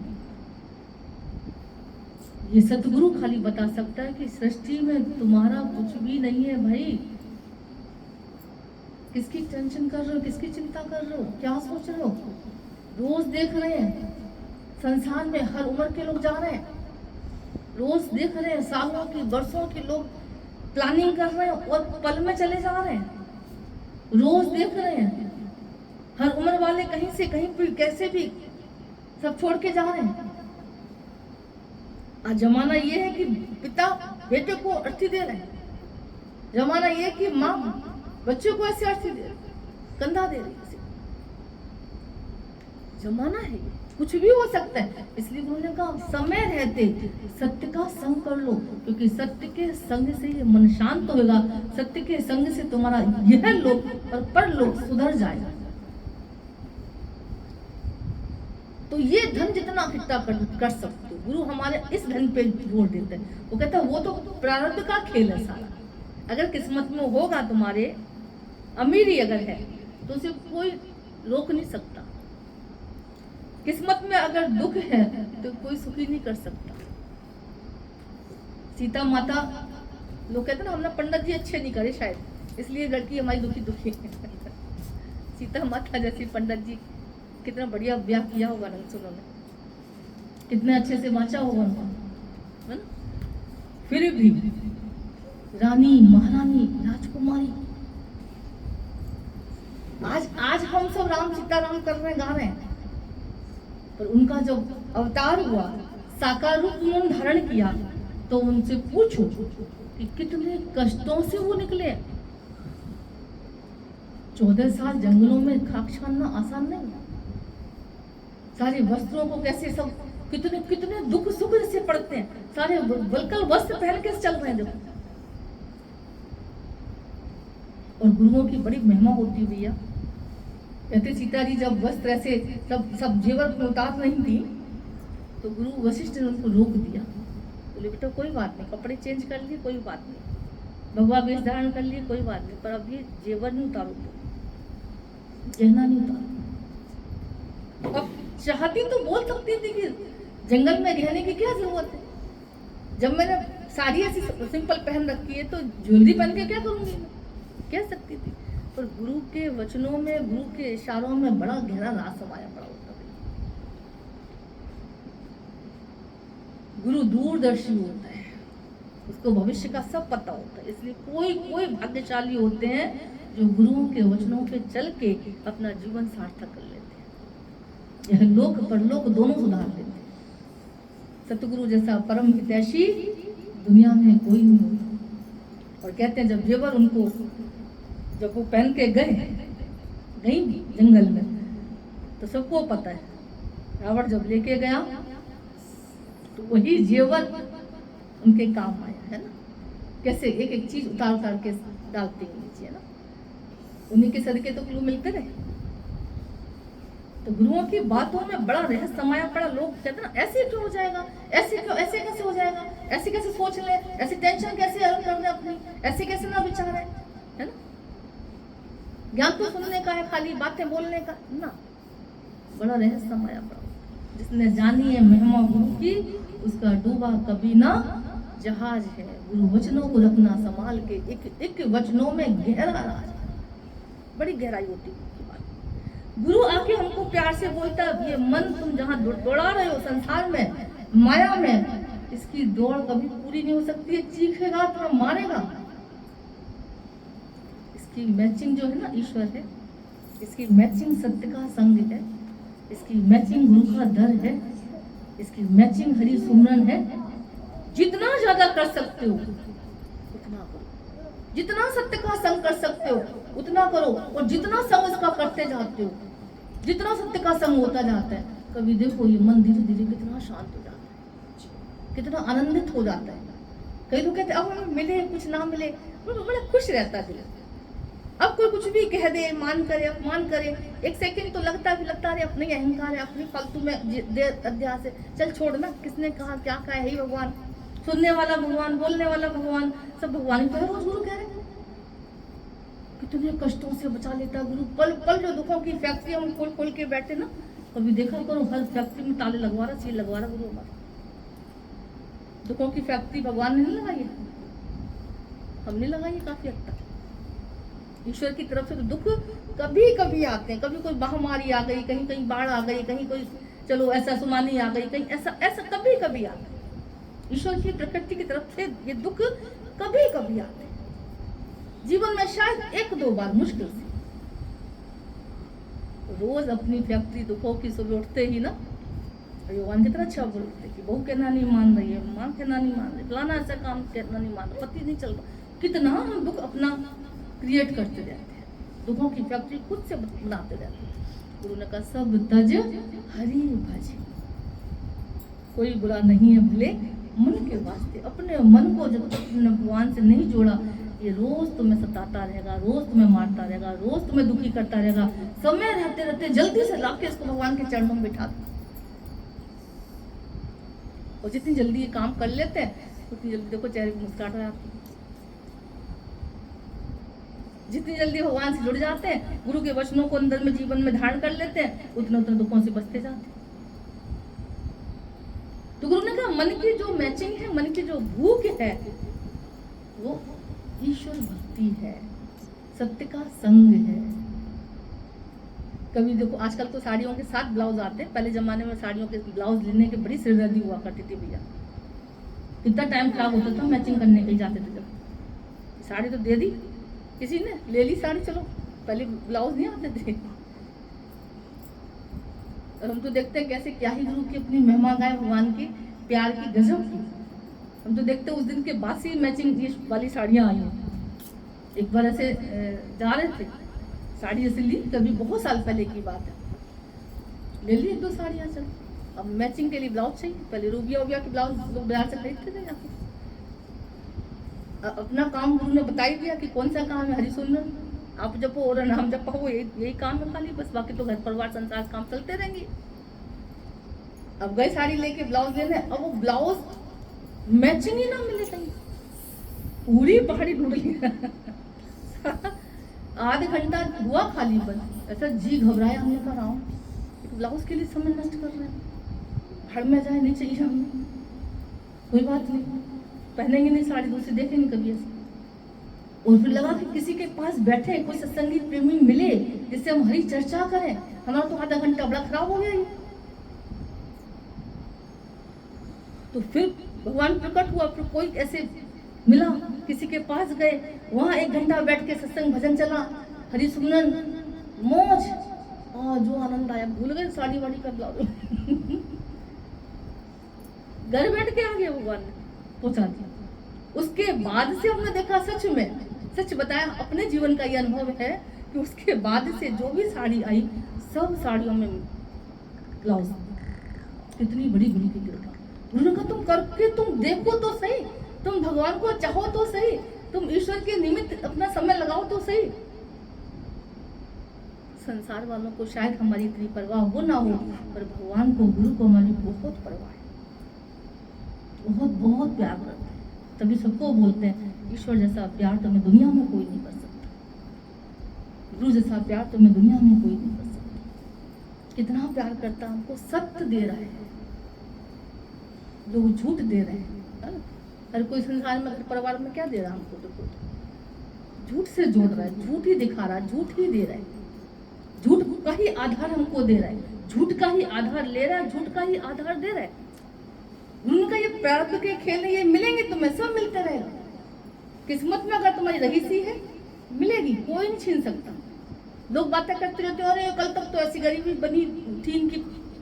ये सतगुरु खाली बता सकता है कि सृष्टि में तुम्हारा कुछ भी नहीं है भाई। किसकी टेंशन कर रहे हो, किसकी चिंता कर रहे हो, क्या सोच रहे हो? रोज देख रहे हैं संसार में हर उम्र के लोग जा रहे हैं, रोज देख रहे हैं सालों की वर्षों के लोग प्लानिंग कर रहे हैं और पल में चले जा रहे हैं। रोज देख रहे हैं हर उम्र वाले कहीं से कहीं भी कैसे भी सब छोड़ के जा रहे हैं। आज जमाना ये है कि पिता बेटे को अर्थी दे रहे हैं, जमाना ये है कि माँ बच्चों को ऐसे अर्थी दे रही, कंधा दे रही है। जमाना है, कुछ भी हो सकता है। इसलिए उन्होंने कहा समय रहते सत्य का संग कर लो, क्योंकि सत्य के संग से ये मन शांत होगा, सत्य के संग से तुम्हारा यह लोक और परलोक सुधर जाएगा। तो ये धन जितना इकट्ठा कर सकते हो, गुरु हमारे इस धन पे जोर देते हैं। वो कहता है वो तो प्रारब्ध का खेल है सारा, अगर किस्मत में होगा तुम्हारे, अमीरी अगर है तो उसे कोई रोक नहीं सकता। किस्मत में अगर दुख है तो कोई सुखी नहीं कर सकता। सीता माता, लोग कहते हैं ना हमने पंडित जी अच्छे नहीं करे शायद, इसलिए लड़की हमारी दुखी दुखी है। सीता माता जैसी पंडित जी कितना बढ़िया ब्याह किया होगा ना, सुनो ने कितने अच्छे से बांचा होगा उनको, है ना? फिर भी रानी, महारानी, राजकुमारी, आज हम सब राम सीताराम कर रहे हैं, गा रहे हैं, पर उनका जब अवतार हुआ, साकार रूप उन्होंने धारण किया, तो उनसे पूछो कि कितने कष्टों से वो निकले। 14 साल जंगलों में खाक छानना आसान नहीं, सारे वस्त्रों को कैसे सब कितने कितने दुख सुख से पड़ते हैं, सारे वलकल वस्त्र पहन के चल रहे हैं देखो। और गुरुओं की बड़ी महिमा होती हुई भैया। कहते सीता जी जब वस्त्र ऐसे सब जेवर में उतार नहीं थी, तो गुरु वशिष्ठ ने उनको रोक दिया, बोले बेटा कोई बात नहीं, कपड़े चेंज कर लिए कोई बात नहीं, भगवा वेश धारण कर लिए कोई बात नहीं, पर अब ये जेवर नहीं उतारो, गहना नहीं उतारो। अब चाहती तो बोल सकती थी कि जंगल में रहने की क्या जरूरत है, जब मैंने साड़ी ऐसी सिंपल पहन रखी है तो ज्वेलरी पहन के क्या करूंगी, कह सकती थी। पर गुरु के वचनों में, गुरु के इशारों में बड़ा गहरा राज समाया पड़ा होता है। गुरु दूरदर्शी होता है, उसको भविष्य का सब पता होता है। इसलिए कोई भाग्यशाली होते हैं जो गुरुओं के वचनों पे चल के अपना जीवन सार्थक कर लेते हैं, यह लोक परलोक दोनों सुधार लेते हैं। सतगुरु जैसा परम हितैषी दुनिया में कोई नहीं होता। और कहते हैं जब जेवर उनको, जब वो पहन के गई जंगल में, तो सबको पता है रावण जब लेके गया तो वही जेवर उनके काम आया, है ना? कैसे एक एक चीज उतार उतार के डालते हैं नीचे, है ना। उन्हीं के सदके तो गुरु मिलते रहे। तो गुरुओं की बातों में बड़ा रहस्य समाया पड़ा। लोग कहते ना ऐसे क्यों हो जाएगा, ऐसे क्यों, ऐसे कैसे हो जाएगा, ऐसे कैसे सोच ले, ऐसी टेंशन कैसे हल कर ले अपनी, ऐसे कैसे ना विचार है ना। ज्ञान तो सुनने का है, खाली बातें बोलने का ना, बड़ा रहस्य समाया पड़ा। जिसने जानी है महिमा गुरु की, उसका डूबा कभी ना जहाज है। गुरु वचनों को रखना संभाल के, एक एक वचनों में गहरा राज है, बड़ी गहराई होती है की बात। गुरु आके हमको प्यार से बोलता है, ये मन तुम जहाँ दौड़ा रहे हो संसार में, माया में, इसकी दौड़ कभी पूरी नहीं हो सकती है। चीखेगा तो मारेगा। इसकी मैचिंग जो है ना ईश्वर है, इसकी मैचिंग सत्य का संग है, इसकी मैचिंग गुरु का दर है, इसकी मैचिंग हरि सुमरन है। जितना ज्यादा कर सकते हो उतना करो, जितना सत्य का संग कर सकते हो उतना करो, और जितना संग इसका करते जाते हो, जितना सत्य का संग होता जाता है, कभी देखो ये मन धीरे धीरे कितना शांत हो जाता है, कितना आनंदित हो जाता है। कई लोग कहते हैं अब हमें मिले कुछ ना मिले, बड़ा खुश रहता है। अब कोई कुछ भी कह दे, मान करे अपमान करे, एक सेकंड तो लगता है अपने अहंकार है, अपनी फालतू में दे अध्यास है, चल छोड़ ना, किसने कहा क्या कहा है, ही भगवान, सुनने वाला भगवान, बोलने वाला भगवान, सब भगवान ही तो है। रोज गुरु कह रहे कितने कष्टों से बचा लेता गुरु। पल पल जो दुखों की फैक्ट्री हम खोल खोल के बैठे ना, कभी देखा करो हर फैक्ट्री में ताले लगवा रहा, सील लगवा रहा गुरु हमारा। दुखों की फैक्ट्री भगवान ने नहीं लगाई है, हमने लगाई है काफी हद तक। ईश्वर की तरफ से तो दुख कभी कभी आते हैं, कभी कोई महामारी आ गई, कहीं कहीं बाढ़ आ गई, कहीं कोई चलो ऐसा सुनामी आ गई, कहीं ऐसा ऐसा कभी कभी आता है। ईश्वर की प्रकृति की तरफ से ये दुख कभी कभी आते हैं जीवन में, शायद एक दो बार मुश्किल से। रोज अपनी फैक्ट्री दुखों की सुबह उठते ही ना भगवान कितना अच्छा बोलते कि बहू कहना नहीं मान रही है, माँ कहना नहीं मान रही, फलाना ऐसा काम कहना नहीं मान रहा, पति नहीं चल रहा, कितना हम दुख अपना क्रिएट करते रहते हैं, दुखों की फैक्ट्री खुद से बनाते रहते हैं। गुरु ने कहा सब तज हरि भज, कोई बुरा नहीं है भले मन के वास्ते। अपने मन को जब तक तुमने भगवान से नहीं जोड़ा, ये रोज तुम्हें सताता रहेगा, रोज तुम्हें मारता रहेगा, रोज तुम्हें दुखी करता रहेगा। समय रहते रहते जल्दी से लाके इसको भगवान के चरणों में बिठा दो। और जितनी जल्दी ये काम कर लेते हैं उतनी जल्दी देखो चेहरे की मुस्कुराहट हो जाती है। जितनी जल्दी भगवान से जुड़ जाते हैं, गुरु के वचनों को अंदर में जीवन में धारण कर लेते हैं, उतने उतने दुखों से बचते जाते हैं। तो गुरु ने कहा मन की जो मैचिंग है, मन की जो भूख है, वो ईश्वर भक्ति है, सत्य का संग है। कभी देखो आजकल तो साड़ियों के साथ ब्लाउज आते हैं, पहले जमाने में साड़ियों के ब्लाउज लेने की बड़ी सिरदर्दी हुआ करती थी भैया, कितना टाइम खराब होता था मैचिंग करने के लिए जाते थे। जब साड़ी तो दे दी किसी ने, ले ली साड़ी, चलो, पहले ब्लाउज नहीं आते थे। और हम तो देखते हैं कैसे क्या ही गुरु की अपनी महिमा गाय भगवान की प्यार की गजब की। हम तो देखते हैं उस दिन के बाद से मैचिंग वाली साड़ियाँ आई हैं। एक बार ऐसे जा रहे थे, साड़ी ऐसे ली, कभी बहुत साल पहले की बात है, ले ली एक दो साड़ियाँ, चल अब मैचिंग के लिए ब्लाउज चाहिए। पहले रूबिया उबिया के ब्लाउज लोग बाजार से खरीदते थे जाके। अपना काम गुरु ने बता ही दिया कि कौन सा काम है, हरि सुमरन आप जपो और नाम जपो, वो यही काम है खाली, बस बाकी तो घर परिवार संसार काम चलते रहेंगे। अब गए साड़ी लेके ब्लाउज लेने, अब वो ब्लाउज मैचिंग ही ना मिले कहीं, पूरी पहाड़ी ढूंढ ली। आधे घंटा हुआ खाली, बस ऐसा जी घबराया, हमने कहा राम ब्लाउज के लिए समय नष्ट कर रहे हैं, भाड़ में जाए, नहीं चाहिए हमें, कोई बात नहीं, पहनेंगे नहीं साड़ी, दूसरी देखेंगे कभी ऐसे। और फिर लगा कि किसी के पास बैठे कोई सत्संगी प्रेमी मिले जिससे हम हरी चर्चा करें, हमारा तो आधा घंटा बड़ा खराब हो गया ये। तो फिर भगवान प्रकट हुआ, फिर कोई ऐसे मिला, किसी के पास गए, वहां 1 घंटा बैठ के सत्संग भजन चला, हरि सुमरन मौज, और जो आनंद आया, भूल गए साड़ी वाड़ी का ब्लाउज। घर बैठ के आ गया, भगवान ने पहुंचा दिया। उसके बाद से हमने देखा, सच में सच बताया, अपने जीवन का ये अनुभव है कि उसके बाद से जो भी साड़ी आई, सब साड़ियों में ब्लाउज। कितनी बड़ी गुरु की कृपा। गुरु ने कहा तुम करके तुम देखो तो सही, तुम भगवान को चाहो तो सही, तुम ईश्वर के निमित्त अपना समय लगाओ तो सही। संसार वालों को शायद हमारी इतनी परवाह हो ना हो, पर भगवान को, गुरु को हमारी बहुत परवाह है, बहुत बहुत प्यार करते हैं। तभी सबको बोलते हैं ईश्वर जैसा प्यार तुम्हें दुनिया में कोई नहीं कर सकता, गुरु जैसा प्यार तुम्हें दुनिया में कोई नहीं कर सकता। कितना प्यार करता, हमको सत्य दे रहा है, लोग झूठ दे रहे हैं। हर कोई संसार में, परिवार में क्या दे रहा है हमको? तो झूठ से जोड़ रहा है, झूठ ही दिखा रहा है, झूठ ही दे रहा है, झूठ का ही आधार हमको दे रहा है, झूठ का ही आधार ले रहा है, झूठ का ही आधार दे रहा है। उनका ये प्रारब्ध के खेल है, ये मिलेंगे तुम्हें, सब मिलते रहेगा। किस्मत में अगर तुम्हारी रही सी है, मिलेगी, कोई नहीं छीन सकता। लोग बातें करते रहते हैं, अरे कल तक तो ऐसी गरीबी बनी थी इनके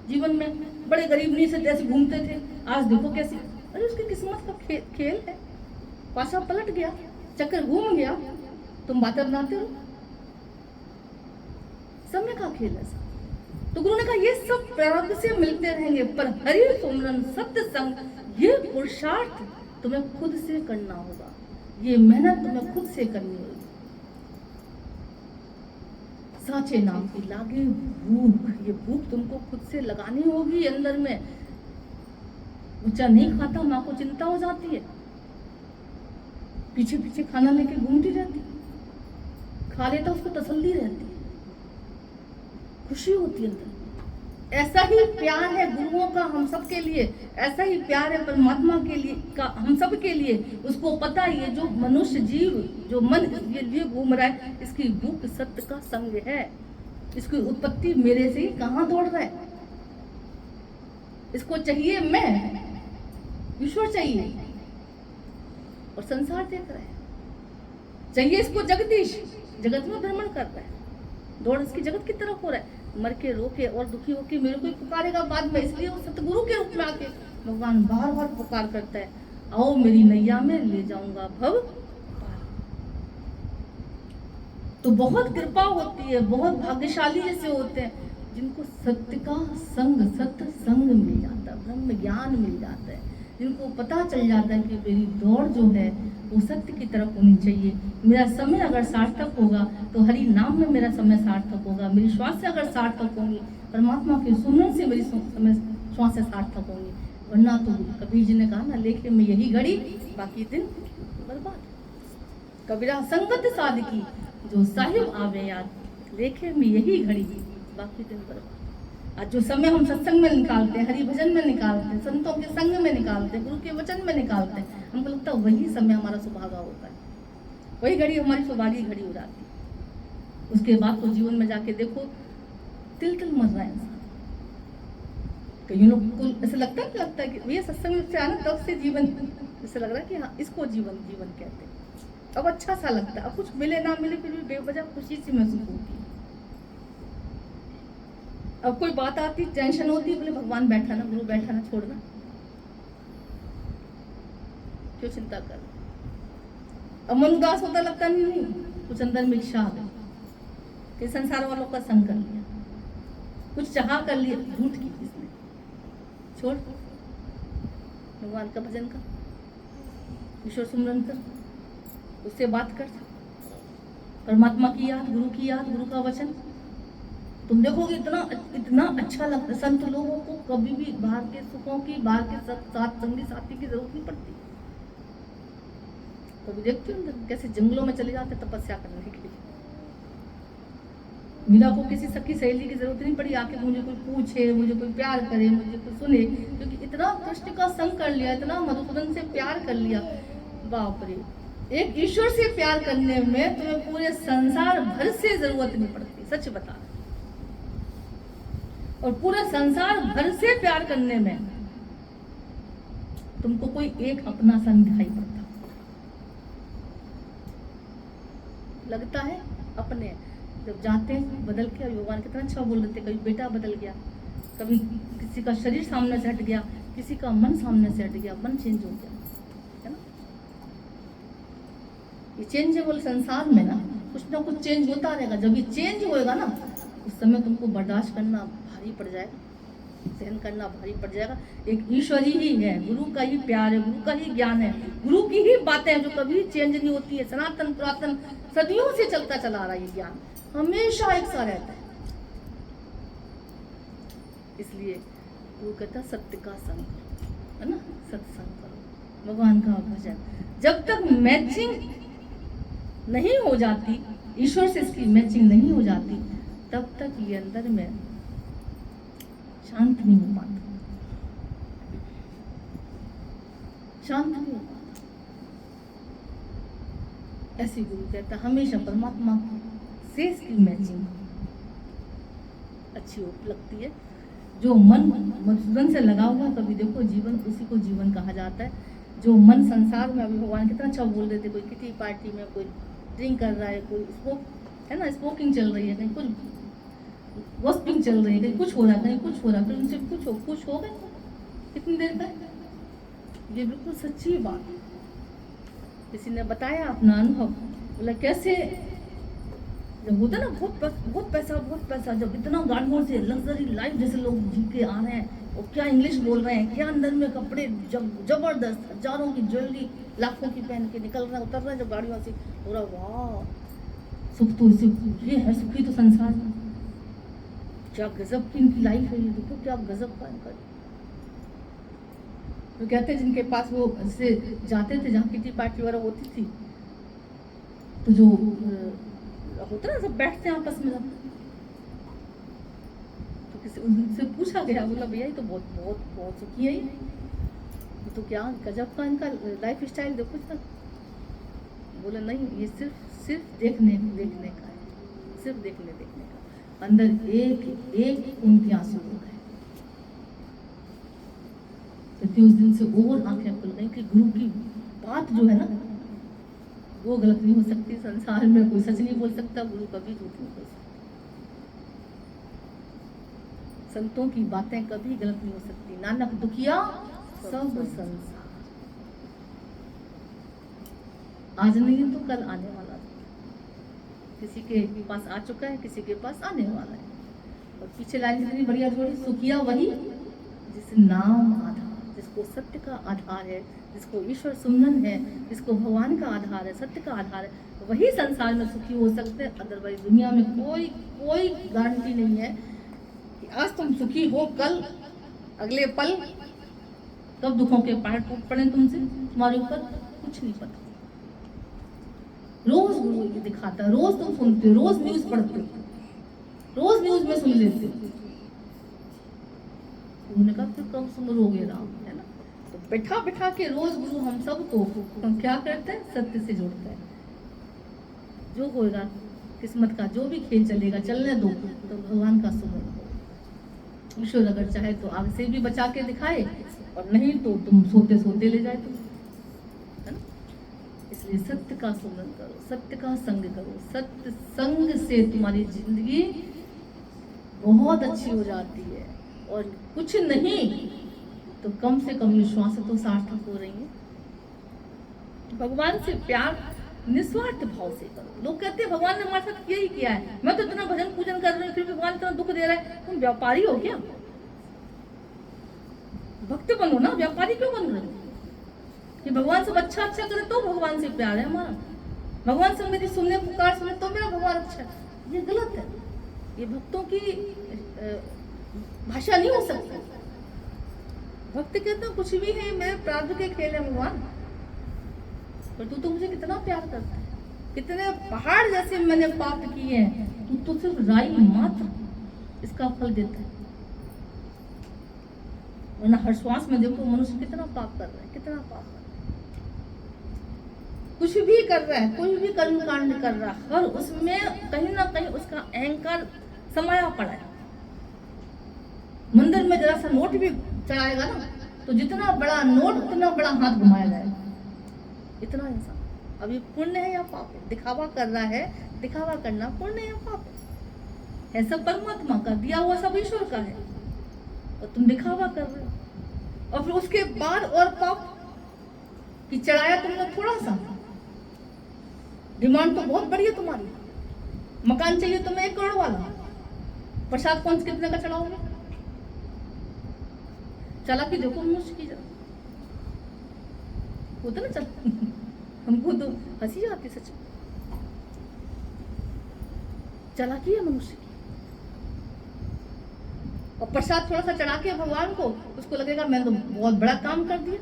जीवन में, बड़े गरीब नहीं से ऐसे घूमते थे, आज देखो कैसी। अरे उसकी किस्मत का खेल है, पासा पलट गया, चक्कर घूम गया, तुम बातें बनाते हो। समय का खेल है सब। तो गुरु ने कहा ये सब प्रारब्ध से मिलते रहेंगे, पर हरि सुमरन सत्य संग ये पुरुषार्थ तुम्हें खुद से करना होगा, ये मेहनत तुम्हें खुद से करनी होगी। साचे नाम की लागे भूख, ये भूख तुमको खुद से लगानी होगी अंदर में। बच्चा नहीं खाता, माँ को चिंता हो जाती है, पीछे पीछे खाना लेके घूमती रहती, खा लेता उसको तसल्ली रहती, खुशी होती है अंदर। ऐसा ही प्यार है गुरुओं का हम सब के लिए, ऐसा ही प्यार है परमात्मा के लिए का हम सब के लिए। उसको पता है ये जो मनुष्य जीव, जो मन ये लिए घूम रहा है, इसकी भूख सत्य का संग है, इसकी उत्पत्ति मेरे से ही कहाँ दौड़ रहा है। इसको चाहिए मैं, ईश्वर चाहिए और संसार देख रहा है, चाहिए इसको जगदीश, जगत में भ्रमण कर रहा है, दौड़ इसकी जगत की तरफ हो रहा है। मर के रो के और दुखी होके मेरे को पुकारेगा बाद में, इसलिए वो सतगुरु के रूप में आके भगवान बार बार पुकार करता है, आओ मेरी नैया में ले जाऊंगा भव पार। तो बहुत कृपा होती है, बहुत भाग्यशाली जैसे होते हैं जिनको सत्य का संग, सत्य संग मिल जाता है, ब्रह्म ज्ञान मिल जाता है, जिनको पता चल जाता है कि मेरी दौड़ जो है वो सत्य की तरफ होनी चाहिए। मेरा समय अगर सार्थक होगा तो हरि नाम में मेरा समय सार्थक होगा, मेरी श्वास से अगर सार्थक होंगी, परमात्मा के सुमरन से मेरी समय श्वास से सार्थक होंगी। वरना तो कबीर जी ने कहा ना, लेखे में यही घड़ी बाकी दिन बर्बाद। कबीरा संगत साधकी जो साहिब आवे याद, लेखे में यही घड़ी बाकी दिन बर्बाद। आज जो समय हम सत्संग में निकालते हैं, हरि भजन में निकालते हैं, संतों के संग में निकालते हैं, गुरु के वचन में निकालते हैं, हमको लगता है वही समय हमारा सुभागा होता है, वही घड़ी हमारी सौभाग्य घड़ी हो जाती है। उसके बाद तो जीवन में जाके देखो तिल तिल मर रहा है इंसान। कई लोग को ऐसा लगता है कि भैया सत्संग से आना तब से जीवन ऐसा लग रहा है कि हाँ इसको जीवन जीवन कहते हैं। अब अच्छा सा लगता है, अब कुछ मिले ना मिले फिर भी बेवजह खुशी सी महसूस होती है। अब कोई बात आती टेंशन होती है, बोले भगवान बैठा ना, गुरु बैठा ना, छोड़ना, क्यों चिंता कर। अब मन उदास होता लगता नहीं कुछ अंदर में इच्छा आ गई कि संसार वालों का संग कर लिया, कुछ चाह कर लिया, झूठ की इसने, छोड़ भगवान का भजन कर, ईश्वर सुमरन कर, उससे बात कर, परमात्मा की याद, गुरु की याद, गुरु का वचन। तुम देखोगे इतना इतना अच्छा लगता है। संत लोगों को कभी भी बाहर के सुखों की, बाहर के साथ संगी साथी की जरूरत नहीं पड़ती। कभी देखते हो कैसे जंगलों में चले जाते तपस्या करने के लिए। मीरा को किसी सखी सहेली की जरूरत नहीं पड़ी आके मुझे कोई पूछे, मुझे कोई प्यार करे, मुझे कोई सुने, क्योंकि इतना कृष्ण का संग कर लिया, इतना मधुसूदन से प्यार कर लिया। बाप रे, एक ईश्वर से प्यार करने में तुम्हें पूरे संसार भर से जरूरत नहीं पड़ती, सच बता। और पूरे संसार भर से प्यार करने में तुमको कोई एक अपना सा दिखाई पड़ता, लगता है अपने। जब जाते हैं बदल के, भगवान कितना अच्छा बोल रहे थे, कभी बेटा बदल गया, कभी किसी का शरीर सामने से हट गया, किसी का मन सामने से हट गया, मन चेंज हो गया, है ना। ये चेंजेबल संसार में ना कुछ चेंज होता रहेगा। जब ये चेंज होएगा ना, उस समय तुमको बर्दाश्त करना भारी पड़ जाएगा। सहन करना भारी पड़ जाएगा। एक ईश्वरी ही है, गुरु का ही प्यार है, गुरु का ही ज्ञान है, गुरु की ही बातें हैं जो कभी चेंज नहीं होती है। सनातन पुरातन सदियों से चलता चला रहा है ये ज्ञान, हमेशा एक सा रहता है। इसलिए वो कहता सत्य का संग करो, है ना, सत्संग करो, भगवान का भजन। जब तक मैचिंग नहीं हो जाती, ईश्वर से इसकी मैचिंग नहीं हो जाती, तब तक ये अंदर में शांत नहीं हो पाता, शांत नहीं हो पाता। ऐसे गुरु कहता हमेशा परमात्मा से इसकी मैचिंग अच्छी लगती है। जो मन मधुसूदन से लगा हुआ, कभी देखो जीवन उसी को जीवन कहा जाता है। जो मन संसार में, अभी भगवान कितना अच्छा बोल रहे थे, कोई किसी पार्टी में कोई ड्रिंक कर रहा है, कोई स्मोक, है ना, स्मोकिंग चल रही है, कहीं कुछ वॉस्पिंग चल रही है, कहीं कुछ हो रहा है, कहीं कुछ हो रहा है, फिर उनसे पूछो खुश हो गए कितनी देर तक? ये बिल्कुल सच्ची बात है। किसी ने बताया अपना अनुभव, बोला कैसे जब होता ना बहुत पैसा, जब इतना गाड़ियों से लग्जरी लाइफ जैसे लोग जी के आ रहे हैं, और क्या इंग्लिश बोल रहे हैं, क्या अंदर में कपड़े जबरदस्त, हजारों की ज्वेलरी लाखों की पहन के निकल रहे हैं, उतर रहे हैं जब गाड़ियों से, पूरा वाह सुख तो इसे ये है, सुखी तो संसार में, क्या गजब की इनकी लाइफ है, ये देखो क्या गजब का इनका। तो कहते हैं जिनके पास वो से जाते थे जहाँ किटी पार्टी वगैरह होती थी, तो जो होता ना सब बैठते हैं आपस में सब, तो किसी उनसे पूछा गया, बोला भैया ये तो बहुत बहुत बहुत सुखी है ये तो क्या गजब का इनका लाइफ स्टाइल देखो सर। बोले नहीं, ये सिर्फ देखने का है, सिर्फ देखने का, अंदर एक उनकी आंसू हो गए। तो उस दिन से और आंखें खुल गई कि गुरु की बात जो है ना वो गलत नहीं हो सकती, संसार में कोई सच नहीं बोल सकता, गुरु कभी झूठ नहीं बोल सकता, संतों की बातें कभी गलत नहीं हो सकती। नानक दुखिया सब संसार, आज नहीं है तो कल आने वाला है, किसी के पास आ चुका है, किसी के पास आने वाला है। और पीछे लाइन कितनी बढ़िया जोड़ी, सुखिया वही जिस नाम आधार, जिसको सत्य का आधार है, जिसको ईश्वर सुमरन है, जिसको भगवान का आधार है, सत्य का आधार है, वही संसार में सुखी हो सकते हैं। अदरवाइज दुनिया में कोई गारंटी नहीं है कि आज तुम सुखी हो, कल अगले पल कब दुखों के पहाड़ टूट पड़े तुमसे, तुम्हारे ऊपर कुछ नहीं पता। रोज गुरु ये दिखाता है, रोज तुम सुनते हो, रोज न्यूज पढ़ते हो, रोज न्यूज में सुन लेते हो। उन्होंने कहा फिर कब सुमरोगे राम, है ना। तो बैठा के रोज गुरु हम सबको हम क्या करते हैं, सत्य से जोड़ते हैं। जो होगा किस्मत का, जो भी खेल चलेगा चलने दो, तो भगवान का सुमरन हो। ईश्वर अगर चाहे तो आग से भी बचा के दिखाए, और नहीं तो तुम सोते सोते ले जाए तुम, है ना। इसलिए सत्य का सुमरन करो, सत्य का संग करो, सत्य संग से तुम्हारी जिंदगी बहुत अच्छी हो जाती है। और कुछ नहीं तो कम से कम विश्वास तो सार्थक हो रही है। भगवान से प्यार निस्वार्थ भाव से करो। लोग कहते हैं भगवान ने हमारे साथ यही किया है, मैं तो इतना भजन पूजन कर रही हूँ, फिर भी भगवान इतना दुख दे रहा है। तुम व्यापारी हो क्या? भक्त बनो ना, व्यापारी क्यों बन रहे हो? कि भगवान सब अच्छा करे तो भगवान से प्यार है हमारा। भगवान से मेरी सुनने पुकार सुने तो मेरा भगवान अच्छा है, ये गलत है। ये भक्तों की भाषा नहीं हो सकती। भक्त कहता कुछ भी है, मेरे प्रारब्ध के खेल है भगवान, पर तू तो मुझे कितना प्यार करता है, कितने पहाड़ जैसे मैंने पाप किए हैं, तू तो सिर्फ राई मात्र इसका फल देता है। वरना हर श्वास में देखो मनुष्य कितना पाप कर रहा है, कितना पाप कर रहा है, कुछ भी कर रहा है, कोई भी कर्म कांड कर रहा है, और उसमें कहीं ना कहीं उसका अहंकार समाया पड़ा है। मंदिर में जरा सा नोट भी चढ़ाएगा ना, तो जितना बड़ा नोट उतना बड़ा हाथ घुमाया जाएगा। इतना इंसान, अब ये पुण्य है या पाप है? दिखावा कर रहा है, दिखावा करना पुण्य है या पाप है? सब परमात्मा का दिया हुआ, सब ईश्वर का है, और तुम दिखावा कर रहे हो। और फिर उसके बाद और पाप कि चढ़ाया तुमने थोड़ा सा, डिमांड तो बहुत बड़ी है तुम्हारी, मकान चाहिए तुम्हें 1 करोड़ वाला, प्रसाद कौन कितने का चढ़ाओगे? चालाकी देखो मनुष्य की जरा, होता ना चल हमको तो हंसी आती सच, चालाकी है मनुष्य की। और प्रसाद थोड़ा सा चढ़ा के भगवान को, उसको लगेगा मैंने तो बहुत बड़ा काम कर दिया,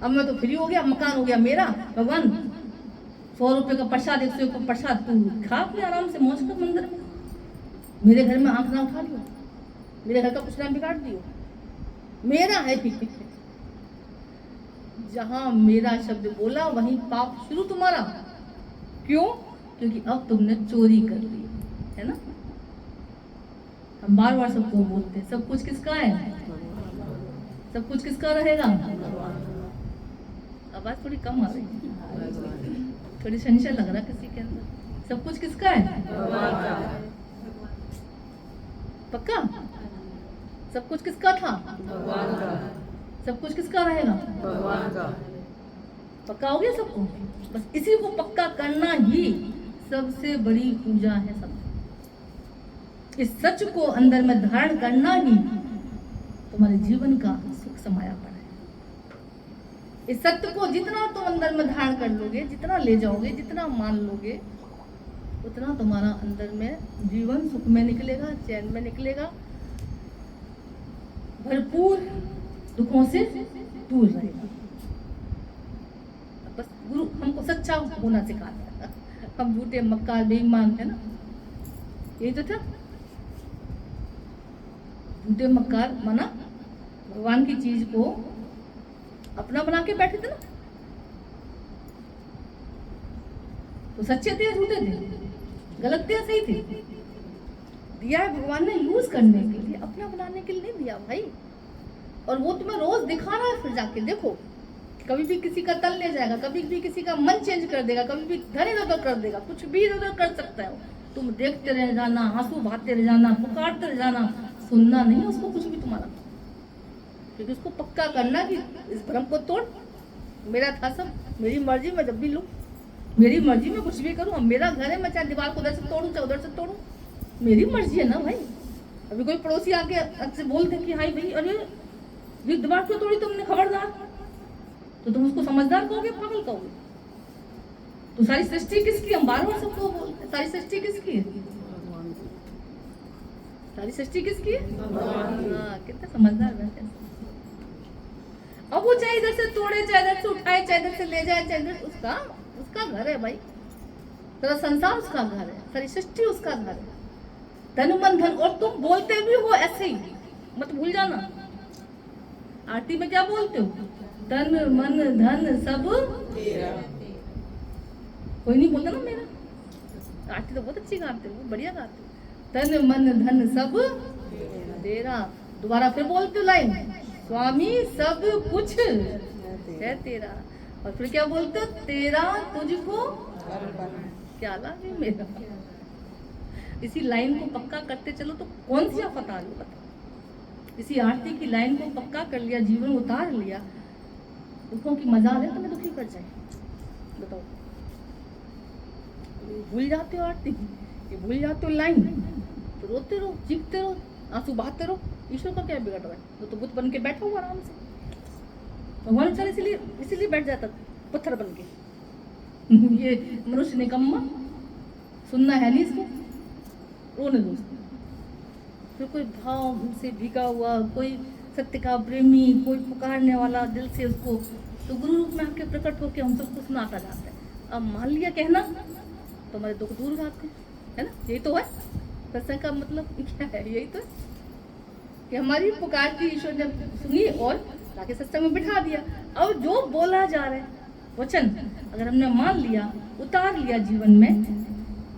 अब मैं तो फ्री हो गया, मकान हो गया मेरा। भगवान 100 रुपए का प्रसाद, 100 का प्रसाद, तू खा अपने आराम से, मौज कर मंदिर में, मेरे घर में आंख ना उठा लियो, मेरे घर का कुछ ना बिगाड़ दियो, मेरा है। जहां मेरा शब्द बोला वहीं पाप शुरू तुम्हारा। क्यों? क्योंकि अब तुमने चोरी कर ली है ना। हम बार बार सबको बोलते हैं, सब कुछ किसका है? सब कुछ किसका रहेगा? आवाज थोड़ी कम आ रही है, थोड़ी संशय लग रहा है किसी के अंदर। सब कुछ किसका है? पक्का? सब कुछ किसका था? सब कुछ किसका रहेगा? पक्का हो गया सबको? बस इसी को पक्का करना ही सबसे बड़ी पूजा है। सब इस सच को अंदर में धारण करना ही तुम्हारे जीवन का सुख समाया पड़ा है। इस सत्य को जितना तुम अंदर में धारण कर लोगे, जितना ले जाओगे, जितना मान लोगे, उतना तुम्हारा अंदर में जीवन सुख में निकलेगा, चैन में निकलेगा, भरपूर दुखों से दूर रहेगा। बस गुरु हमको सच्चा होना सिखाता है, हम झूठे मक्कार बेईमान है ना, यही तो था। झूठे मक्कार माना भगवान की चीज को अपना बना के बैठे थे ना, तो सच्चे थे या झूठे थे? गलत थे या सही थे? दिया है भगवान ने यूज करने के लिए, अपना बनाने के लिए नहीं दिया भाई। और वो तुम्हें रोज दिखा रहा है, फिर जाके देखो, कभी भी किसी का तल ले जाएगा, कभी भी किसी का मन चेंज कर देगा, कभी भी धन इधर उधर कर देगा, कुछ भी इधर उधर कर सकता है। तुम देखते रह जाना, आंसू बहाते रह जाना, पुकारते रह जाना, सुनना नहीं उसको कुछ भी तुम्हारा, क्योंकि उसको पक्का करना कि इस भ्रम को तोड़, मेरा था सब, मेरी मर्जी, मैं जब भी लूँ, मेरी मर्जी में कुछ भी करूँ। अब मेरा घर है, मैं चाहे दीवार को उधर से तोड़ूं चाहे उधर से तोड़ूं, मेरी मर्जी है ना भाई। अभी कोई पड़ोसी आके अच्छे बोल दे कि हाई भाई, अरे ये दीवार क्यों तोड़ी तुमने, खबरदार, तो तुम उसको समझदार कहोगे, पागल कहोगे? तो सारी सृष्टि किसकी? हम बार बार सबको बोलते हैं, सारी सृष्टि किसकी है? सारी सृष्टि किसकी है? हाँ, कितना समझदार बैठे। अब वो चाहे इधर से तोड़े, चाहे इधर से उठाए, चाहे इधर से ले जाए, चाहे इधर, उसका घर है भाई, सारा संसार उसका घर है, सारी सृष्टि उसका घर है, तन मन धन। और तुम बोलते भी हो ऐसे ही, मत भूल जाना। आरती में क्या बोलते हो? तन मन धन सब तेरा। कोई नहीं बोलता ना मेरा, आरती तो बहुत अच्छी गाते हो, बढ़िया गाते हो। तन मन धन सब तेरा। दोबारा फिर बोलते हो लाइन, स्वामी सब कुछ है तेरा। और फिर क्या बोलते हो? तेरा तुझको क्या लागे मेरा। इसी लाइन को पक्का करते चलो तो कौन सी आफत आ रही बताओ। इसी आरती की लाइन को पक्का कर लिया, जीवन उतार लिया, दुखों की मजाल है तुम्हें दुखी कर जाए बताओ। भूल जाते हो आरती, ये भूल जाते हो लाइन, तो रोते रहो, चीखते रहो, आंसू बहाते रहो। ईश्वर का क्या बिगड़ रहा है? तो बुत बन के बैठा हुआ आराम से। भगवान चल इसीलिए बैठ जाता पत्थर बन के। ये मनुष्य निकम्मा, सुनना है नहीं इसको, रोने दो। फिर कोई भाव से भीगा हुआ, कोई सत्य का प्रेमी, कोई पुकारने वाला दिल से उसको, तो गुरु रूप में आके प्रकट होकर हम सबको सुनाता जाता है। अब मान लिया कहना तो हमारे दुख दूर भागते है ना। यही तो है सत्संग का मतलब, क्या है? यही तो है कि हमारी पुकार की ईश्वर ने सुनी और लाके सत्संग में बिठा दिया। अब जो बोला जा रहा है वचन अगर हमने मान लिया, उतार लिया जीवन में,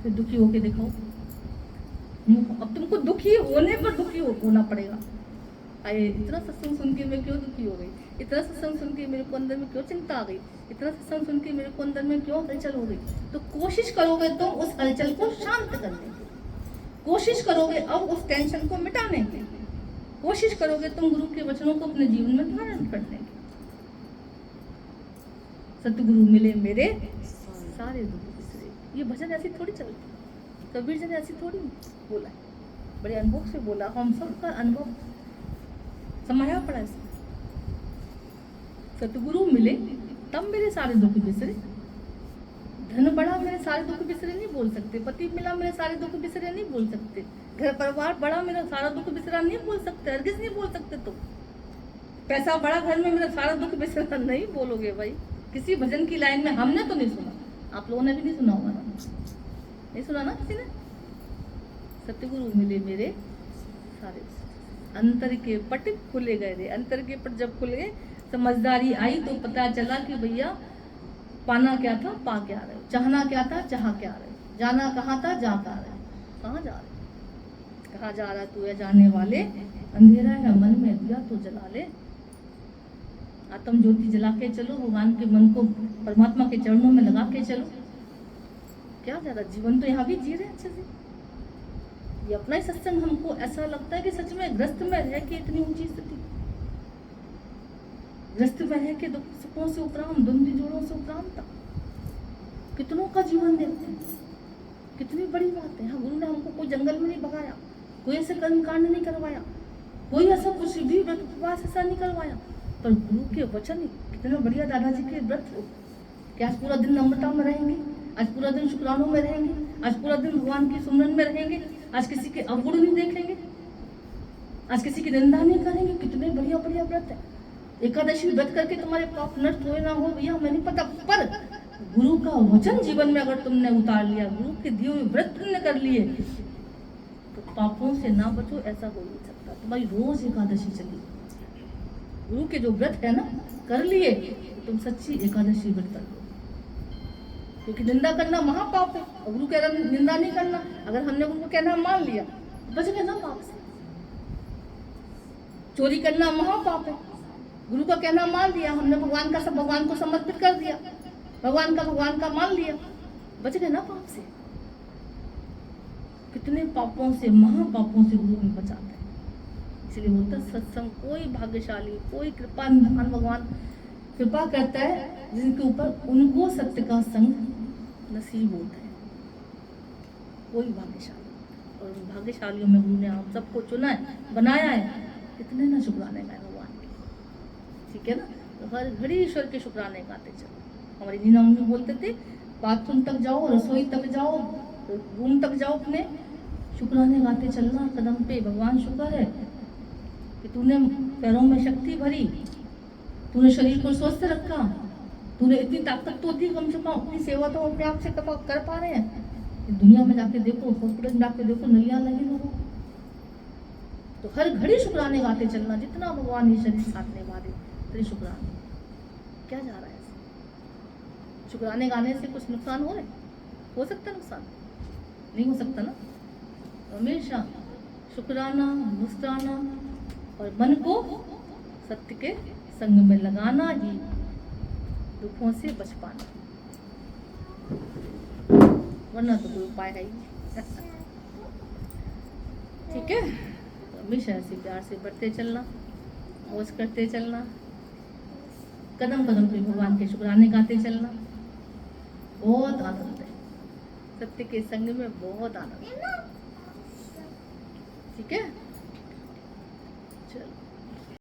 फिर दुखी होके देखो। अब तुमको दुखी होने पर दुखी होना पड़ेगा। अरे इतना सत्संग सुन के मैं क्यों दुखी हो गई, इतना सत्संग सुन के मेरे को अंदर में क्यों चिंता आ गई, इतना सत्संग सुन के मेरे को अंदर में क्यों हलचल हो गई। तो कोशिश करोगे तुम उस हलचल को शांत करने की, कोशिश करोगे अब उस टेंशन को मिटाने की, कोशिश करोगे तुम गुरु के वचनों को अपने जीवन में धारण करने की। सतगुरु मिले मेरे सारे दुख बिसरे, ये भजन ऐसी थोड़ी चलती, कबीर जी ने ऐसी थोड़ी बोला है, बड़े अनुभव से बोला। हम सबका अनुभव समाया पड़ा है। सतगुरु मिले तब मेरे सारे दुख बिसरे। धन बढ़ा मेरे सारे दुख बिसरे नहीं बोल सकते। पति मिला मेरे सारे दुख बिसरे नहीं बोल सकते। घर परिवार बढ़ा मेरा सारा दुख बिसरा नहीं बोल सकते। हरगिज नहीं बोल सकते। तो पैसा बढ़ा घर में मेरा सारा दुख बिसरा नहीं बोलोगे भाई। किसी भजन की लाइन में हमने तो नहीं सुना, आप लोगों ने भी नहीं सुना होगा ना, नहीं सुना ना किसी ने। सतगुरु मिले मेरे सारे अंतर के पट खुले गए रे। अंतर के पट जब खुल गए, समझदारी आई तो पता चला कि भैया पाना क्या था पा क्या रहे, चाहना क्या था चाह क्या रहे, जाना कहाँ था जा क्या रहे, कहाँ जा रहे, कहाँ जा रहा तू है जाने वाले, अंधेरा है मन में दिया तो जला ले। आत्म ज्योति जला के चलो, भगवान के मन को परमात्मा के चरणों में लगा के चलो। क्या ज्यादा जीवन तो यहाँ भी जी रहे हैं अच्छे से। ये अपना ही सत्संग हमको ऐसा लगता है कि सच में ग्रस्त में रह के इतनी ऊंची स्थिति, ग्रस्त में रह के दुख सुखों से उपराम, द्वंद्व जोड़ों से उपराम तक कितनों का जीवन देखते हैं। कितनी बड़ी बात है। हाँ, गुरु ने हमको कोई जंगल में नहीं भगाया, कोई ऐसे कर्म कांड नहीं करवाया, कोई ऐसा कुछ भी व्रत उपवास ऐसा नहीं करवाया, पर गुरु के वचन कितने बढ़िया। दादाजी के व्रत कि आज पूरा दिन नम्रता में रहेंगे, आज पूरा दिन शुक्राणु में रहेंगे, आज पूरा दिन भगवान की सुमरन में रहेंगे, आज किसी के अवगुण नहीं देखेंगे, आज किसी की निंदा नहीं करेंगे। कितने बढ़िया बढ़िया व्रत है। एकादशी व्रत करके तुम्हारे पाप नष्ट हो ना हो भैया हमें नहीं पता, पर गुरु का वचन जीवन में अगर तुमने उतार लिया, गुरु के दिए हुए व्रत तुमने कर लिए, तो पापों से ना बचो ऐसा हो नहीं सकता। तुम्हारी रोज एकादशी चली, गुरु के जो व्रत है ना कर लिए, तो तुम सच्ची एकादशी व्रत कर लो। क्योंकि निंदा करना महापाप है, और गुरु कह रहा निंदा नहीं करना। अगर हमने गुरु को कहना मान लिया, बच गए ना पाप से। चोरी करना महापाप है, गुरु का कहना मान लिया, हमने भगवान का सब भगवान को समर्पित कर दिया, भगवान का मान लिया, बच गए ना पाप से। कितने पापों से, महापापों से गुरु हमें बचाते हैं। इसलिए बोलता सत्संग कोई भाग्यशाली, कोई कृपा निधान भगवान कृपा करता है जिनके ऊपर उनको सत्य का संग नसीब होता है। कोई भाग्यशाली, और उन भाग्यशालियों में गुरु ने हम सबको चुना है, बनाया है। कितने ना शुक्राने गाए भगवान के, ठीक है ना। तो हर घड़ी ईश्वर के शुक्राने गाते चलो। हमारी नीना मम्मी बोलते थे बाथरूम तक जाओ, रसोई तक जाओ, रूम तक जाओ, अपने शुक्राने गाते चलना कदम पे। भगवान शुक्र है कि तूने पैरों में शक्ति भरी, तूने शरीर को स्वस्थ रखा, तूने इतनी ताकत तो दी, कम से कम अपनी सेवा तो अपने आप से कर पा रहे हैं। दुनिया में जाके देखो, हॉस्पिटल में जाके देखो, नलियां लगी लोगों। तो हर घड़ी शुक्राने गाते चलना, जितना भगवान ये शरीर साथ निभा दे तेरे शुक्राने। क्या जा रहा है ऐसे? शुक्राने गाने से कुछ नुकसान हो रहे? हो सकता नुकसान? नहीं हो सकता ना। हमेशा शुक्राना, मुस्कुराना और मन को सत्य के संग में लगाना ही दुखों से बच पाना, वरना तो कोई उपाय है ही। ठीक है, हमेशा ऐसे प्यार से बढ़ते चलना, मौज करते चलना, कदम कदम पे भगवान के शुक्राने गाते चलना। बहुत आनंद है सत्य के संग में, बहुत आनंद है। ठीक है, चलो।